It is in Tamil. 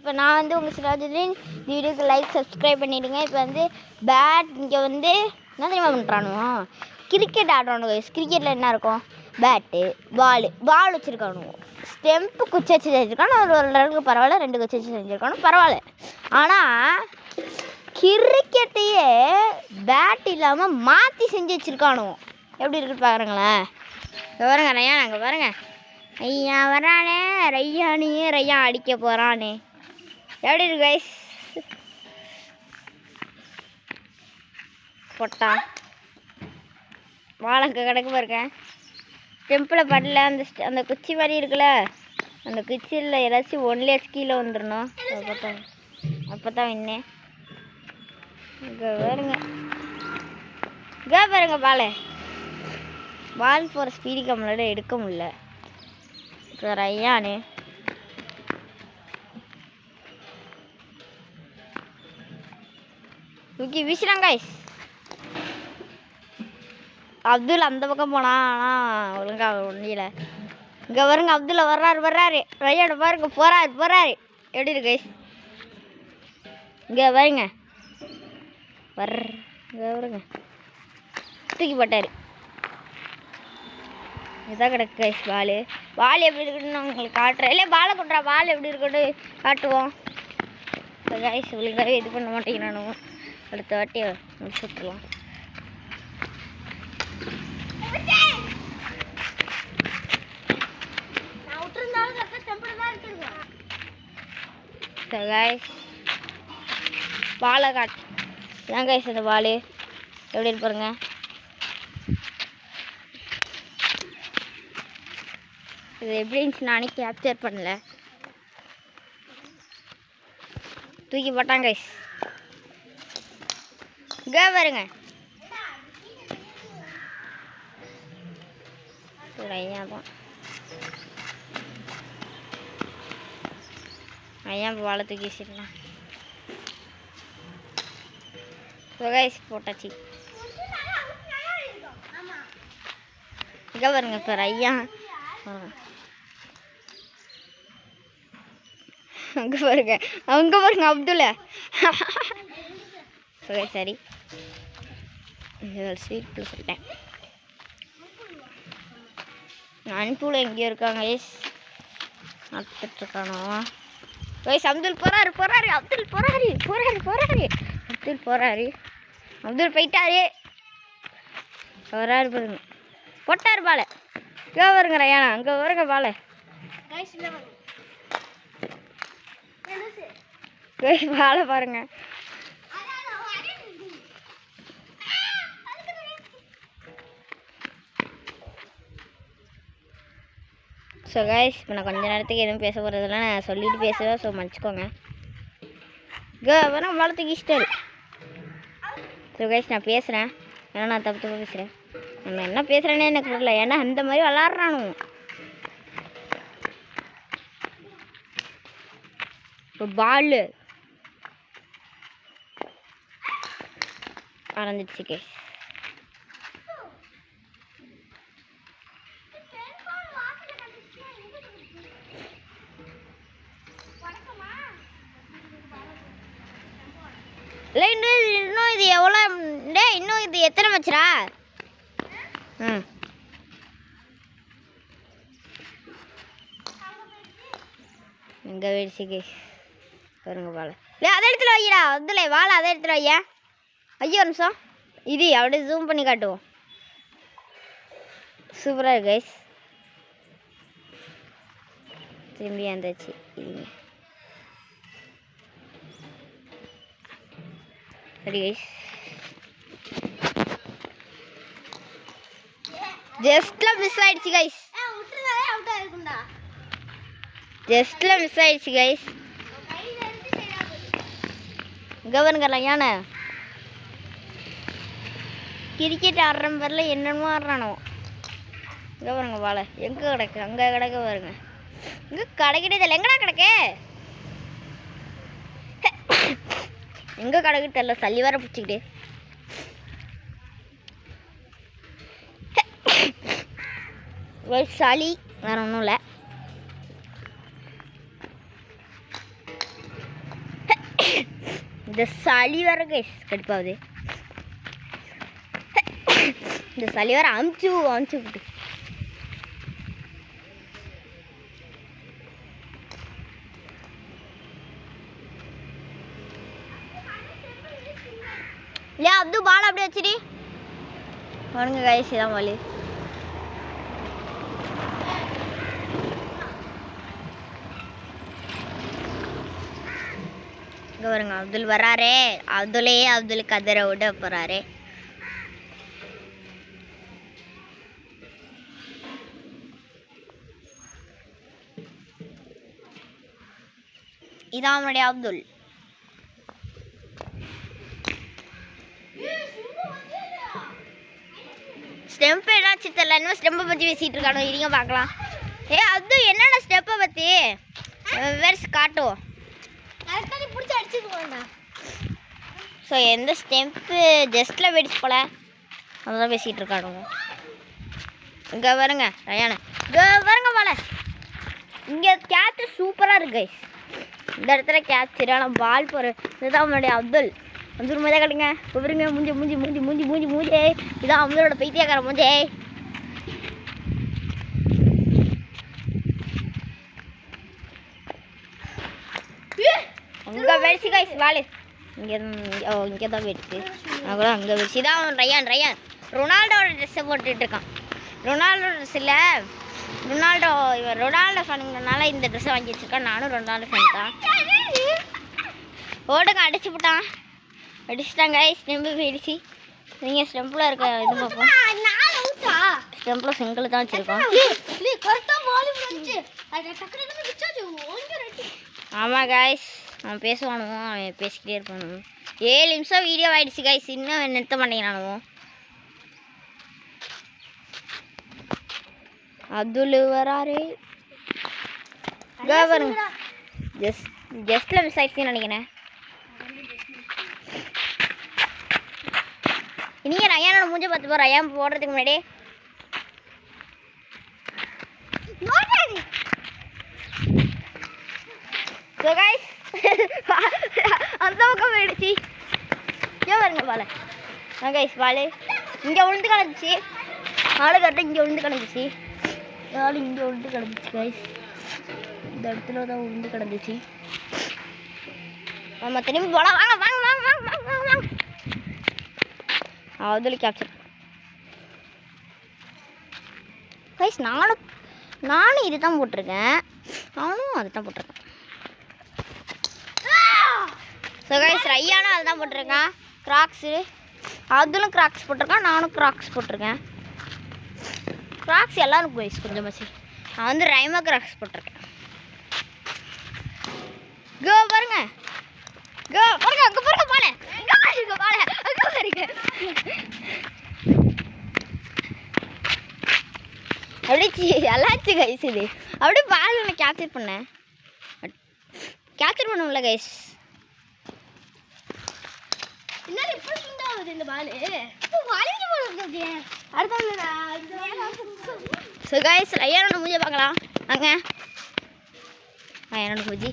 இப்போ நான் வந்து உங்கள் சிராஜுதீன். இந்த வீடியோக்கு லைக் சப்ஸ்கிரைப் பண்ணிவிடுங்க. இப்போ வந்து பேட் இங்கே வந்து என்ன தெரியுமா பண்ணுறானுவோ, கிரிக்கெட் ஆடுறானு கைஸ். கிரிக்கெட்டில் என்ன இருக்கும், பேட்டு பால் வச்சுருக்கானுவோ, ஸ்டெம்ப்பு குச்சி வச்சு செஞ்சுருக்கானு. ஒரு அளவுக்கு பரவாயில்ல, 2 குச்சி வச்சு செஞ்சுருக்கானு பரவாயில்ல. ஆனால் கிரிக்கெட்டையே பேட் இல்லாமல் மாற்றி செஞ்சு வச்சுருக்கானு. எப்படி இருக்குன்னு பாருங்களேன். இங்கே பாருங்க ரையான், அங்கே பாருங்க ஐயா வரானே, ரையானையே ரையான் அடிக்க போகிறானே. எப்படி இருக்கு கைஸ்? போட்டா வாழைக்க கிடக்கு பாருங்க. டெம்பிளில் படல அந்த குச்சி மாதிரி இருக்குல்ல, அந்த குச்சியில் ஏதாச்சும் 1 லேஸ் கீழே வந்துடணும். அப்போ தான் இன்னே இங்கே பாருங்க, இங்கே பாருங்க பால் போகிற ஸ்பீடு நம்மளோட எடுக்க முடியல. இப்போ ரையானு தூக்கி வீசுறாங்க கைஸ். அப்துல் அந்த பக்கம் போனா, ஆனால் ஒழுங்காக முடியல. இங்கே வருங்க, அப்துல்லா வர்றாரு. ரையானு பாருங்க, போறாரு. எப்படி இருக்கு கைஸ்? இங்கே வருங்க, இங்கே வருங்க, தூக்கி போட்டார். இதான் கிடக்கு கைஸ் பால் எப்படி இருக்குன்னு உங்களுக்கு காட்டுறேன். இல்லை பாலை கொட்டுறா, பால் எப்படி இருக்குன்னு காட்டுவோம். இப்போ கைஸ் உங்களுக்காக இது பண்ண மாட்டேங்கிறானு, அடுத்த வாட்டி முடிச்சு விட்டுருலாம். கைஸ் பாலை காட்டு, இதான் கைஸ் அந்த பால் எப்படி இருப்பாருங்க. இது எப்படி இருந்துச்சு, நானே கேப்சர் பண்ணல. தூக்கி போட்டாங்க கைஸ். இங்கே பாருங்க, ஐயா வாழை தூக்கி வச்சிடலாம். கைஸ் போட்டாச்சு. இங்கே பாருங்க, இப்போ ஐயா அங்கே பாருங்க அப்துல்லா. சரி ஸ்வீட் சொல்லிட்டேன். அன்புல எங்கேயோ இருக்காங்க கைஸ், நடத்துட்ருக்கானோ கைஸ். அப்துல் போறாரு. அப்துல் போயிட்டாரு. வராரு பாருங்க, போட்டாரு பாலை. இங்கே வருங்க ரையானா, அங்கே வருங்க பாலை. பாலை பாருங்க. ஸோ கைஸ் இப்போ நான் கொஞ்ச நேரத்துக்கு எதுவும் பேச போகிறதில்ல, நான் சொல்லிட்டு பேசுவேன். ஸோ மன்னிச்சுக்கோங்க. வேணா பாலை தூக்கிச்சிட்டாரு. ஸோ கைஸ் நான் பேசுகிறேன், ஏன்னா நான் தப்பு பேசுகிறேன். நம்ம என்ன பேசுகிறேன்னே எனக்கு தெரியல, ஏன்னா அந்த மாதிரி விளாட்றானு. இப்போ பால் ஆரம்பிச்சு கைஸ். இல்லை இன்னும் இது எவ்வளோ, இன்னும் இது எத்தனை மச்சரா? எங்கே போயிடுச்சு பாருங்க பாலை. இல்லை அதை எடுத்துகிட்டு வைக்கிறா அதில் வாழை, அதை எடுத்துகிட்டு வையா. ஐயோ ஒரு நிமிஷம், இது அப்படியே ஜூம் பண்ணி காட்டுவோம். சூப்பராக இருக்கு கைஸ். திரும்பி வந்தாச்சு. சரி கைஸ், ஜஸ்ட்ல மிஸ் ஆயிடுச்சு கைஸ். கவர்னர்ல யானை கிரிக்கெட் ஆடுற பேர்ல என்னென்னமோ ஆடுறானோ. கவருங்க வாழை எங்கே கிடக்கு, அங்கே கிடக்க பாருங்க. இங்கே கிடைக்கிட்டே தெரியல, எங்கடா கிடக்கு, எங்கே கிடக்கு தெரியல. சளி வர பிடிச்சிக்கிட்டு சளி வேற ஒன்றும் இல்லை. இந்த சளி வர கைஸ் கடுப்பாகுது. இந்த சளி வர அமுச்சு விட்டு இல்லையா அப்து பால் அப்படியே வச்சுடி பாருங்க கைஸ். இதான் பால். இங்கே வருங்க அப்துல் வராரே. அப்துல் கதரை விட போகிறாரே. இதான் அவனுடைய அப்துல். ஸ்டெம்ப் என்னாச்சு தெரியல. இன்னும் ஸ்டெம்பை பற்றி பேசிகிட்டு இருக்கானோ. இருங்க பார்க்கலாம். அப்துல் என்னென்ன ஸ்டெப்பை பற்றி வேர்ஸ் காட்டும். பிடிச்சி அடிச்சுக்கோண்டா. ஸோ எந்த ஸ்டெம்ப்பு ஜஸ்ட்டில் வெடிச்சு போல அதெல்லாம் பேசிகிட்டு இருக்கானுங்க. இங்கே வருங்க ரயானு. இங்கே வருங்க போல. இங்கே கேட்ச் சூப்பராக இருக்கு கைஸ். இந்த இடத்துல கேட்ச் சரியான பால் போகிற. இதுதான் அவனுடைய அப்துல். அப்துல் மஜா கட்டுங்க. விவருங்க மூஞ்சி மூஞ்சி மூஞ்சி மூஞ்சி மூஞ்சி மூஞ்சே. இதான் அப்துலோட பைத்தியக்கார மூஞ்சே. அங்கே வெடிச்சு கைஸ் வாலு. இங்கே தான் வெடிச்சு. நான் கூட அங்கே வெடிச்சு. இதான் ரயான் ரொனால்டோட ட்ரெஸ்ஸை போட்டுட்டு இருக்கான். ரொனால்டோ ட்ரெஸ் இல்லை. ரொனால்டோ ஃபேனுங்கனால இந்த ட்ரெஸ்ஸை வாங்கி வச்சுருக்கான். நானும் ரொனால்டோ ஃபேன் தான். ஓடுங்க அடிச்சுட்டாங்க ஸ்டெம்பு போயிடுச்சு. நீங்கள் ஸ்டெம்பில் இருக்க இது பார்ப்போம். ஸ்டெம்பில் செங்கல் தான் வச்சுருக்கோம். ஆமாம் கைஸ் அவன் பேசுவானுவோம். அவன் பேசிக்கிட்டே இருப்பானுவோம். 7 நிமிஷம் வீடியோ ஆகிடுச்சு கைஸ். இன்னும் நிறுத்த மாட்டேங்கிறானுவோம். அப்துல் வராரு. வருங்க ஜஸ்ட்டில் மிஸ் ஆகிடுச்சுன்னு நினைக்கிறேன். நீங்கள் ரயானோட மூஞ்சை பார்த்து போ. ரயான் போடுறதுக்கு முன்னாடி ஸோ கைஸ் அந்த பக்கம் போயிடுச்சு. ஏன் வருங்க பால். கைஸ் பால் இங்கே விழுந்து கிடந்துச்சு. ஆளு கரெக்டாக இங்கே விழுந்து கிடந்துச்சு. ஆள் இங்கே விழுந்து கிடந்துச்சு கைஸ். இந்த இடத்துல தான் விழுந்து கிடந்துச்சு. நம்ம திரும்பி போகலாம். வாங்க வாங்க வாங்க வாங்க வாங்க வாங்க வாங்க. Abdul capture guys. நானும் இது தான் போட்டிருக்கேன். அவனும் அது தான் போட்டிருக்கேன். ஸோ கைஸ் ரயானும் அது தான் போட்டிருக்கான். கிராக்ஸு அப்துலும் கிராக்ஸ் போட்டிருக்கான். நானும் கிராக்ஸ் போட்டிருக்கேன். கிராக்ஸ் எல்லாருக்கும் கைஸ் கொஞ்சம் மசி. நான் வந்து ரைமா கிராக்ஸ் போட்டிருக்கேன். கோ பாருங்க அங்கே பாருங்க பால. அங்கே பாருங்க அப்படியே எல்லாச்சு கைஸ். இது அப்படியே பால் நான் கேப்சர் பண்ணேன். கேப்சர் பண்ணும்ல கைஸ். இந்த பால் ஸோ கைஸ் ரயானோட மூஞ்சி பார்க்கலாம். வாங்க ரயானோட மூஞ்சி.